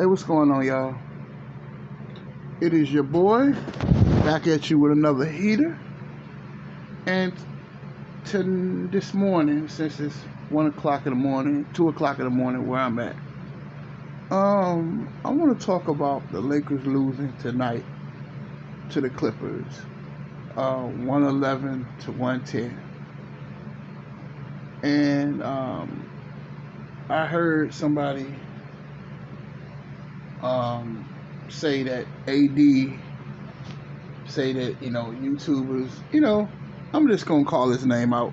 Hey, what's going on, y'all? It is your boy back at you with another heater. And this morning, since it's 1 o'clock in the morning, 2 o'clock in the morning where I'm at, I want to talk about the Lakers losing tonight to the Clippers, 111 to 110. And I heard somebody say that AD say that, YouTubers, I'm just gonna call his name out.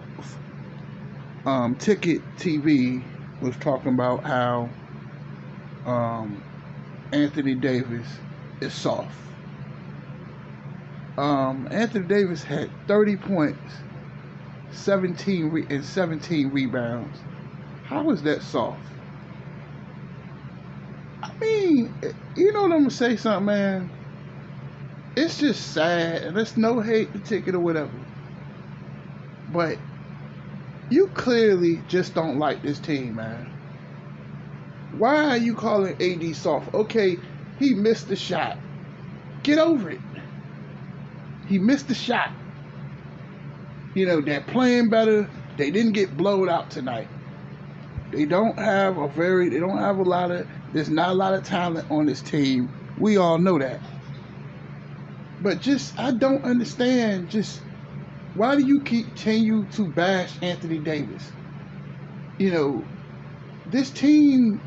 Ticket TV was talking about how Anthony Davis is soft. Anthony Davis had 30 points, 17 rebounds. How is that soft? I mean, you know what I'm gonna say something, man? It's just sad, and there's no hate to Ticket or whatever. But you clearly just don't like this team, man. Why are you calling AD soft? Okay, he missed the shot. Get over it. He missed the shot. They're playing better. They didn't get blown out tonight. There's not a lot of talent on this team. We all know that. But I don't understand, why do you continue to bash Anthony Davis? This team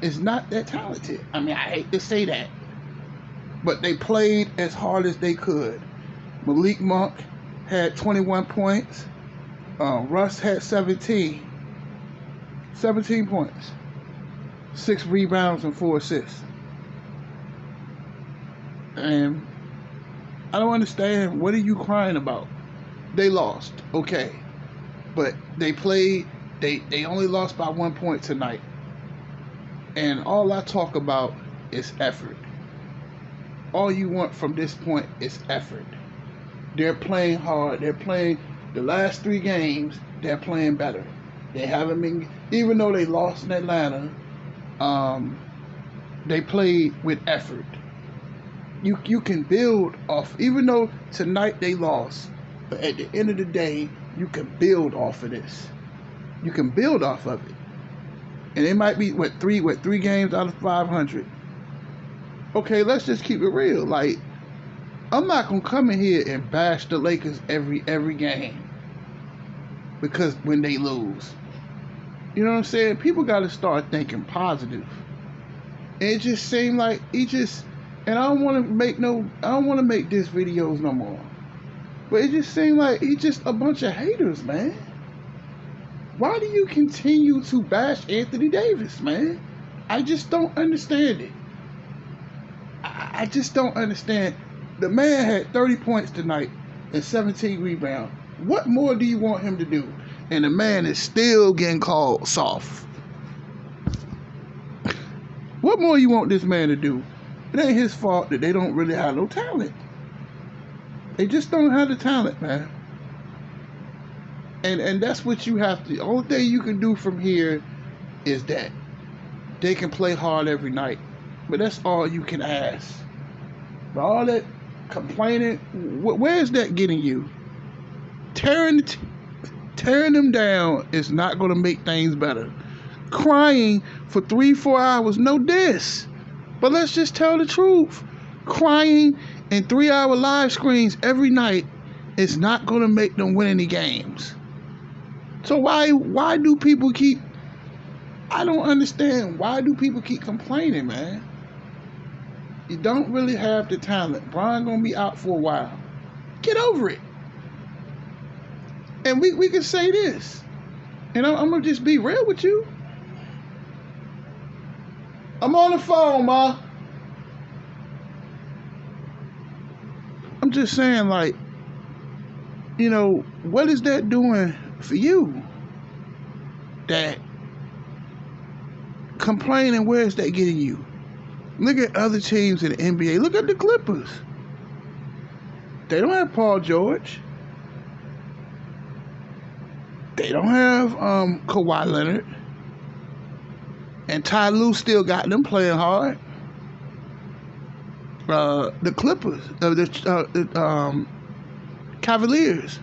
is not that talented. I mean, I hate to say that. But they played as hard as they could. Malik Monk had 21 points. Russ had 17 points. 6 rebounds and 4 assists. And I don't understand. What are you crying about? They lost, okay. But they played, they only lost by 1 point tonight. And all I talk about is effort. All you want from this point is effort. They're playing hard. They're playing the last 3 games, they're playing better. They haven't been, even though they lost in Atlanta, they played with effort. You can build off, even though tonight they lost, but at the end of the day, you can build off of this. You can build off of it. And it might be, three games out of 500. Okay, let's just keep it real. Like, I'm not going to come in here and bash the Lakers every game. Because when they lose. You know what I'm saying? People got to start thinking positive. And it just seemed like and I don't want to make this videos no more. But it just seemed like he's just a bunch of haters, man. Why do you continue to bash Anthony Davis, man? I just don't understand it. I just don't understand. The man had 30 points tonight and 17 rebounds. What more do you want him to do? And the man is still getting called soft. What more you want this man to do? It ain't his fault that they don't really have no talent. They just don't have the talent, man. And that's what you have to. The only thing you can do from here is that they can play hard every night. But that's all you can ask. But all that complaining, where is that getting you? Tearing them down is not going to make things better. Crying for 3-4 hours, no diss. But let's just tell the truth. Crying in 3-hour live screens every night is not going to make them win any games. So why do people keep... I don't understand. Why do people keep complaining, man? You don't really have the talent. Brian going to be out for a while. Get over it. And we can say this. And I'm going to just be real with you. I'm on the phone, Ma. I'm just saying, like, what is that doing for you? That complaining, where is that getting you? Look at other teams in the NBA. Look at the Clippers. They don't have Paul George. They don't have Kawhi Leonard. And Ty Lue still got them playing hard. the Clippers, the Cavaliers.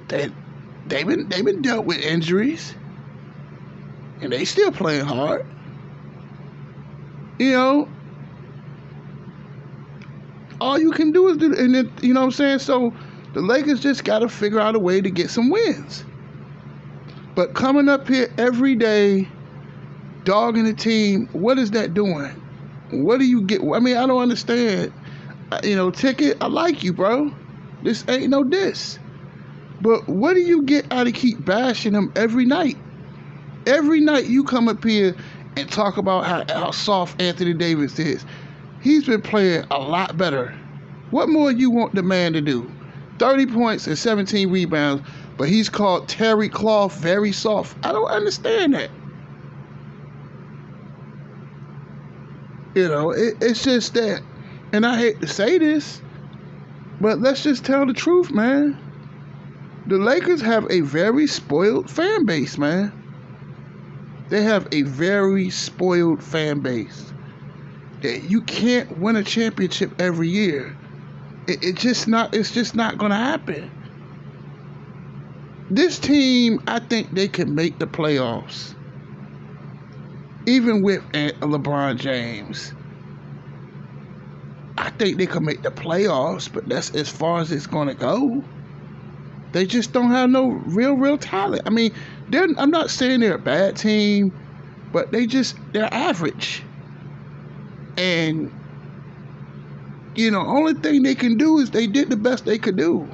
They've been dealt with injuries, and they still playing hard. You know, all you can do is do, and it, you know what I'm saying. So the Lakers just got to figure out a way to get some wins. But coming up here every day, dogging the team, what is that doing? What do you get? I mean, I don't understand. You know, Ticket, I like you, bro. This ain't no diss. But what do you get out of keep bashing him every night? Every night you come up here and talk about how soft Anthony Davis is. He's been playing a lot better. What more you want the man to do? 30 points and 17 rebounds, but he's called Terry Cloth very soft. I don't understand that. You know, it's just that, and I hate to say this, but let's just tell the truth, man. The Lakers have a very spoiled fan base, man. They have a very spoiled fan base. That you can't win a championship every year. It's just not going to happen. This team, I think they can make the playoffs. Even with LeBron James. I think they can make the playoffs, but that's as far as it's going to go. They just don't have no real talent. I mean, I'm not saying they're a bad team, but they're average. And, you know, only thing they can do is they did the best they could do.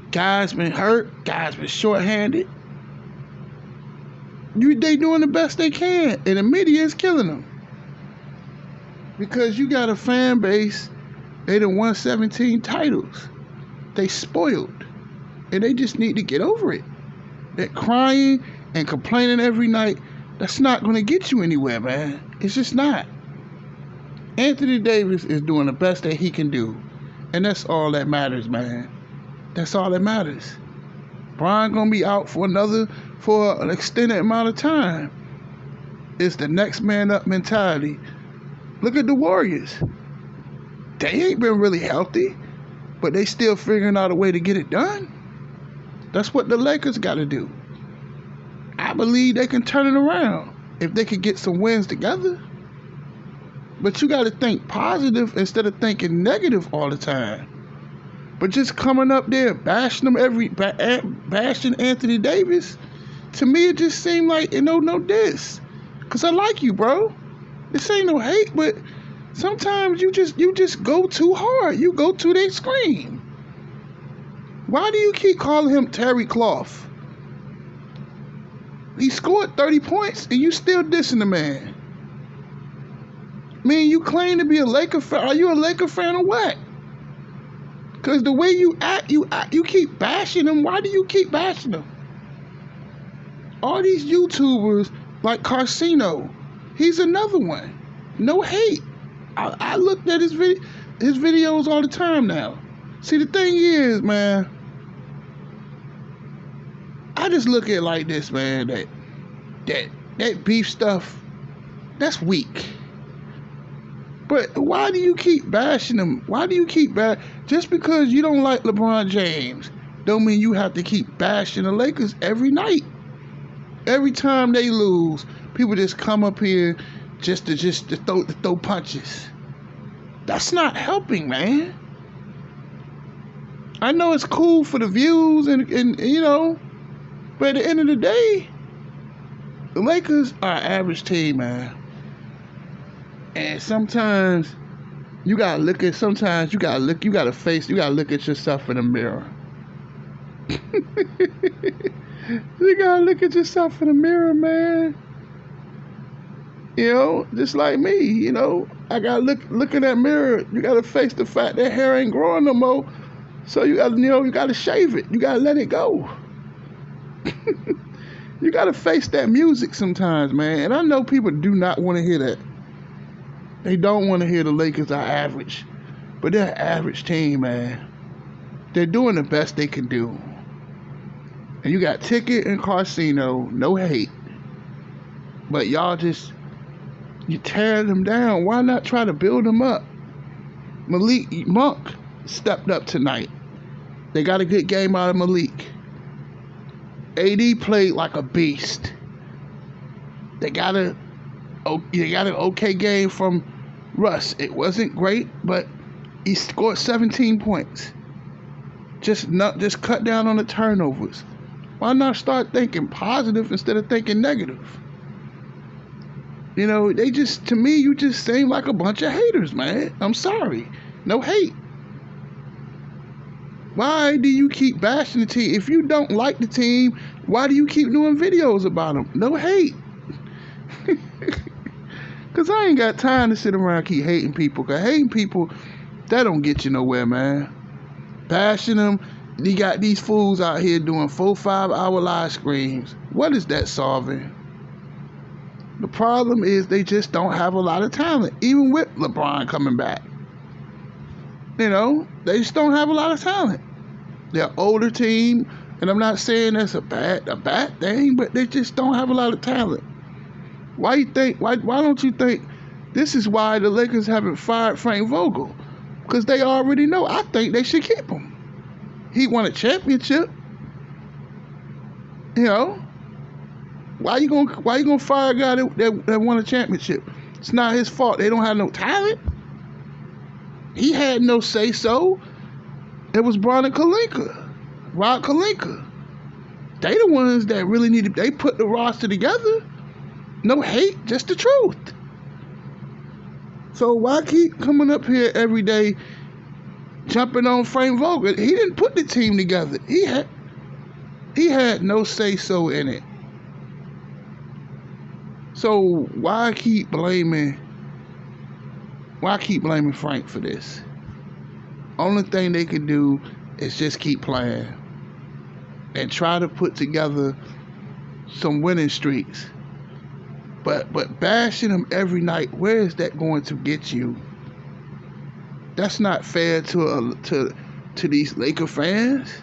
Guys been hurt, guys been shorthanded. They doing the best they can, and the media is killing them. Because you got a fan base, they done won 17 titles. They spoiled, and they just need to get over it. That crying and complaining every night, that's not going to get you anywhere, man. It's just not. Anthony Davis is doing the best that he can do, and that's all that matters, man. That's all that matters. Bron gonna be out for an extended amount of time. It's the next man up mentality. Look at the Warriors. They ain't been really healthy, but they still figuring out a way to get it done. That's what the Lakers got to do. I believe they can turn it around if they could get some wins together. But you got to think positive instead of thinking negative all the time. But just coming up there bashing Anthony Davis, to me it just seemed like no diss. Cause I like you, bro. This ain't no hate, but sometimes you just go too hard. You go to the extreme. Why do you keep calling him Terry Cloth? He scored 30 points and you still dissing the man. I mean, you claim to be a Laker fan. Are you a Laker fan or what? Because the way you act, you keep bashing him. Why do you keep bashing him? All these YouTubers like Carcino, he's another one. No hate. I looked at his videos all the time now. See, the thing is, man, I just look at it like this, man, that beef stuff, that's weak. But why do you keep bashing him? Why do you keep just because you don't like LeBron James, don't mean you have to keep bashing the Lakers every night. Every time they lose, people just come up here just to throw punches. That's not helping, man. I know it's cool for the views and you know, but at the end of the day, the Lakers are an average team, man. And sometimes you gotta look at yourself in the mirror. You gotta look at yourself in the mirror, man. You know, just like me, you know, I gotta look in that mirror. You gotta face the fact that hair ain't growing no more. So you gotta shave it. You gotta let it go. You gotta face that music sometimes, man. And I know people do not want to hear that. They don't want to hear the Lakers are average. But they're an average team, man. They're doing the best they can do. And you got Ticket and Carcino, no hate. But y'all just You tear them down. Why not try to build them up? Malik Monk stepped up tonight. They got a good game out of Malik. AD played like a beast. They got an okay game from Russ. It wasn't great, but he scored 17 points. Just cut down on the turnovers. Why not start thinking positive instead of thinking negative? You know, to me, you just seem like a bunch of haters, man. I'm sorry. No hate. Why do you keep bashing the team? If you don't like the team, why do you keep doing videos about them? No hate. Because I ain't got time to sit around and keep hating people. Because hating people, that don't get you nowhere, man. Bashing them, you got these fools out here doing 4-5 hour live streams. What is that solving? The problem is they just don't have a lot of talent, even with LeBron coming back. You know, they just don't have a lot of talent. They're an older team, and I'm not saying that's a bad thing, but they just don't have a lot of talent. Why don't you think this is why the Lakers haven't fired Frank Vogel? Because they already know. I think they should keep him. He won a championship. You know, why you gonna fire a guy that won a championship? It's not his fault. They don't have no talent. He had no say so. It was Rod Kalinka. They the ones that really needed. They put the roster together. No hate, just the truth. So why keep coming up here every day, jumping on Frank Vogel? He didn't put the team together. He had no say so in it. So why keep blaming Frank for this? Only thing they can do is just keep playing and try to put together some winning streaks. But bashing them every night, where is that going to get you? That's not fair to these Laker fans.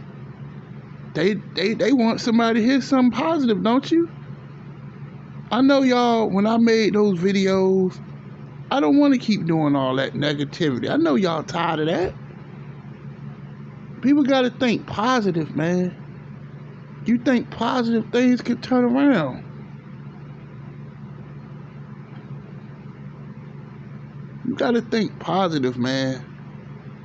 They want somebody to hear something positive, don't you? I know y'all, when I made those videos, I don't want to keep doing all that negativity. I know y'all tired of that. People got to think positive, man. You think positive things can turn around. You got to think positive, man.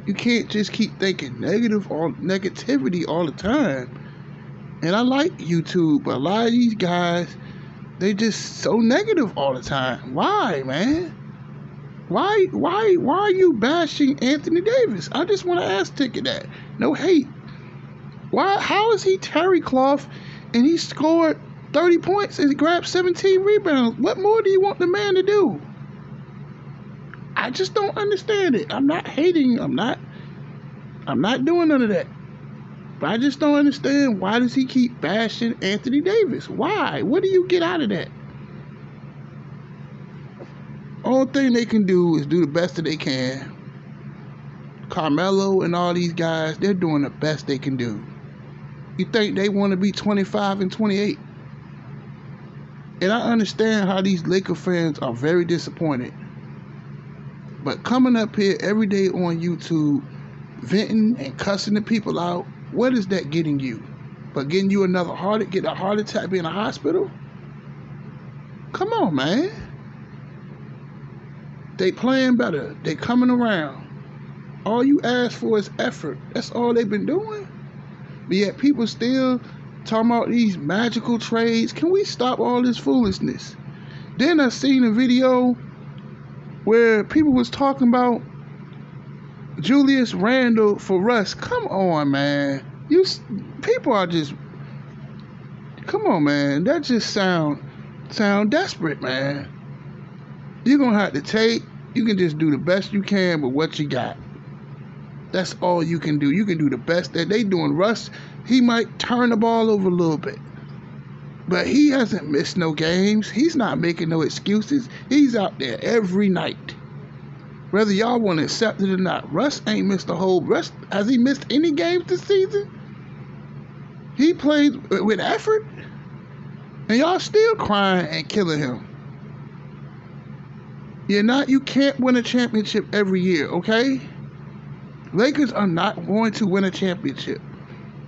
You can't just keep thinking negativity all the time. And I like YouTube, but a lot of these guys, they just so negative all the time. Why, man? Why are you bashing Anthony Davis? I just want to ask Ticket that. No hate. Why? How is he Terry Cloth and he scored 30 points and grabbed 17 rebounds? What more do you want the man to do? I just don't understand it. I'm not hating. I'm not doing none of that. But I just don't understand, why does he keep bashing Anthony Davis? Why? What do you get out of that? Only thing they can do is do the best that they can. Carmelo and all these guys, they're doing the best they can do. You think they want to be 25 and 28? And I understand how these Laker fans are very disappointed. But coming up here every day on YouTube, venting and cussing the people out, what is that getting you? But getting you get a heart attack, be in a hospital? Come on, man. They playing better. They coming around. All you ask for is effort. That's all they've been doing. But yet people still talking about these magical trades. Can we stop all this foolishness? Then I seen a video where people was talking about Julius Randle for Russ. Come on, man. People are just, come on, man. That just sound desperate, man. You're going to have to you can just do the best you can with what you got. That's all you can do. You can do the best that they doing. Russ, he might turn the ball over a little bit, but he hasn't missed no games. He's not making no excuses. He's out there every night. Whether y'all want to accept it or not, Russ ain't missed the whole. Has he missed any games this season? He played with effort, and y'all still crying and killing him. You can't win a championship every year, okay? Lakers are not going to win a championship,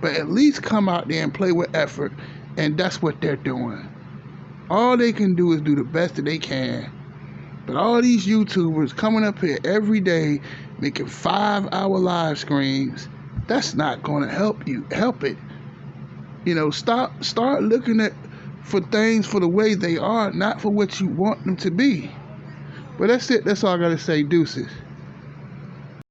but at least come out there and play with effort, and that's what they're doing. All they can do is do the best that they can. But all these YouTubers coming up here every day making 5-hour live streams, that's not going to help it. Start looking for things for the way they are, not for what you want them to be. But that's it. That's all I got to say. Deuces.